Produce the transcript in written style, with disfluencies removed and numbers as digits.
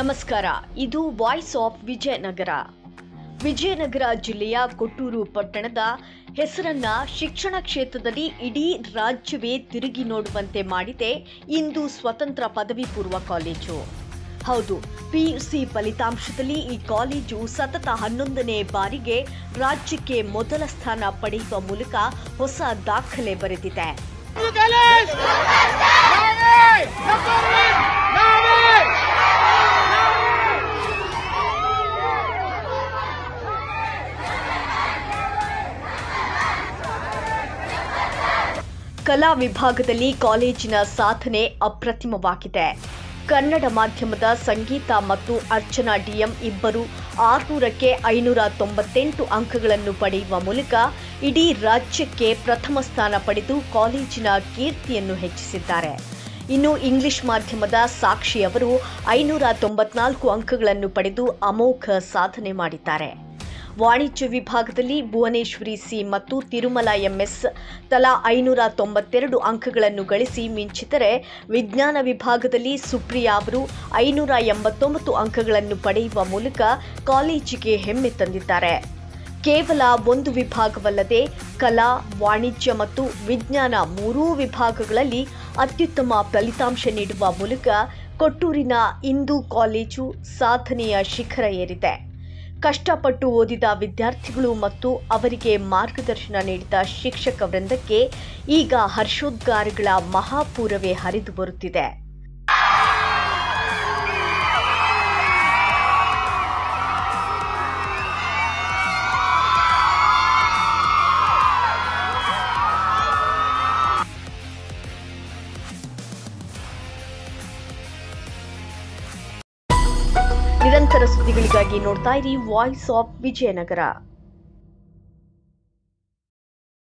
ನಮಸ್ಕಾರ. ಇದು voice of Vijayanagara. Vijayanagara ಜಿಲ್ಲೆಯ ಕೊಟ್ಟೂರು ಪಟ್ಟಣದ ಹೆಸರನ್ನ ಶಿಕ್ಷಣ ಕ್ಷೇತ್ರದಲ್ಲಿ ಇಡೀ ರಾಜ್ಯವೇ ತಿರುಗಿ ನೋಡುವಂತೆ ಮಾಡಿದೆ ಇಂದು ಸ್ವತಂತ್ರ ಪದವಿ ಪೂರ್ವ ಕಾಲೇಜು. ಹೌದು, ಪಿಯುಸಿ ಫಲಿತಾಂಶದಲ್ಲಿ ಈ ಕಾಲೇಜು ಸತತ 11ನೇ ಬಾರಿಗೆ ರಾಜ್ಯಕ್ಕೆ ಮೊದಲ ಸ್ಥಾನ ಪಡೆಯುವ ಮೂಲಕ ಹೊಸ ದಾಖಲೆ ಬರೆದಿದೆ. ಕಲಾ ವಿಭಾಗದಲ್ಲಿ ಕಾಲೇಜಿನ ಸಾಧನೆ ಅಪ್ರತಿಮವಾಗಿದೆ. ಕನ್ನಡ ಮಾಧ್ಯಮದ ಸಂಗೀತ ಮತ್ತು ಅರ್ಚನಾ ಡಿಎಂ ಇಬ್ಬರು 600ಕ್ಕೆ 598 ಅಂಕಗಳನ್ನು ಪಡೆಯುವ ಮೂಲಕ ಇಡೀ ರಾಜ್ಯಕ್ಕೆ ಪ್ರಥಮ ಸ್ಥಾನ ಪಡೆದು ಕಾಲೇಜಿನ ಕೀರ್ತಿಯನ್ನು ಹೆಚ್ಚಿಸಿದ್ದಾರೆ. ಇನ್ನು ಇಂಗ್ಲಿಷ್ ಮಾಧ್ಯಮದ ಸಾಕ್ಷಿ ಅವರು 594 ಅಂಕಗಳನ್ನು ಪಡೆದು ಅಮೋಘ ಸಾಧನೆ ಮಾಡಿದ್ದಾರೆ. ವಾಣಿಜ್ಯ ವಿಭಾಗದಲ್ಲಿ ಭುವನೇಶ್ವರಿ ಸಿ ಮತ್ತು ತಿರುಮಲ ಎಂಎಸ್ ತಲಾ 592 ಅಂಕಗಳನ್ನು ಗಳಿಸಿ ಮಿಂಚಿದರೆ, ವಿಜ್ಞಾನ ವಿಭಾಗದಲ್ಲಿ ಸುಪ್ರಿಯಾ ಅವರು 589 ಅಂಕಗಳನ್ನು ಪಡೆಯುವ ಮೂಲಕ ಕಾಲೇಜಿಗೆ ಹೆಮ್ಮೆ ತಂದಿದ್ದಾರೆ. ಕೇವಲ ಒಂದು ವಿಭಾಗವಲ್ಲದೆ ಕಲಾ, ವಾಣಿಜ್ಯ ಮತ್ತು ವಿಜ್ಞಾನ ಮೂರೂ ವಿಭಾಗಗಳಲ್ಲಿ ಅತ್ಯುತ್ತಮ ಫಲಿತಾಂಶ ನೀಡುವ ಮೂಲಕ ಕೊಟ್ಟೂರಿನ ಇಂದು ಕಾಲೇಜು ಸಾಧನೆಯ ಶಿಖರ ಏರಿದೆ. ಕಷ್ಟಪಟ್ಟು ಓದಿದ ವಿದ್ಯಾರ್ಥಿಗಳು ಮತ್ತು ಅವರಿಗೆ ಮಾರ್ಗದರ್ಶನ ನೀಡಿದ ಶಿಕ್ಷಕ ವೃಂದಕ್ಕೆ ಈಗ ಹರ್ಷೋದ್ಗಾರಗಳ ಮಹಾಪೂರವೇ ಹರಿದು ಬರುತ್ತಿದೆ. ನಿರಂತರ ಸುದ್ದಿಗಳಿಗಾಗಿ ನೋಡ್ತಾ ಇರಿ ವಾಯ್ಸ್ ಆಫ್ ವಿಜಯನಗರ.